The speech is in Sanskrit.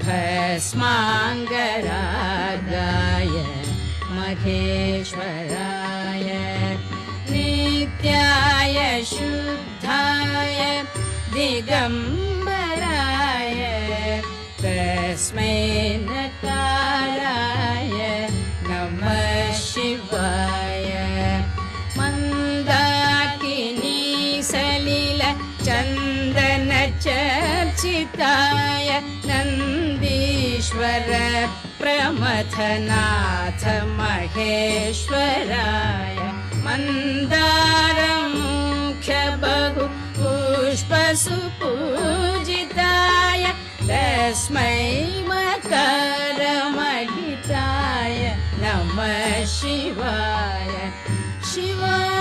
भस्माङ्गरागाय महेश्वराय नित्याय शुद्धाय दिगम्बराय तस्मै नकाराय नमः शिवाय मन्दाकिनी सलिल चन्दन चर्चिताय नन्दीश्वर प्रमथनाथ महेश्वराय मन्दारमुख्य बहु पुष्पसुपूजिताय तस्मै मकरमहिताय नमः शिवाय शिवाय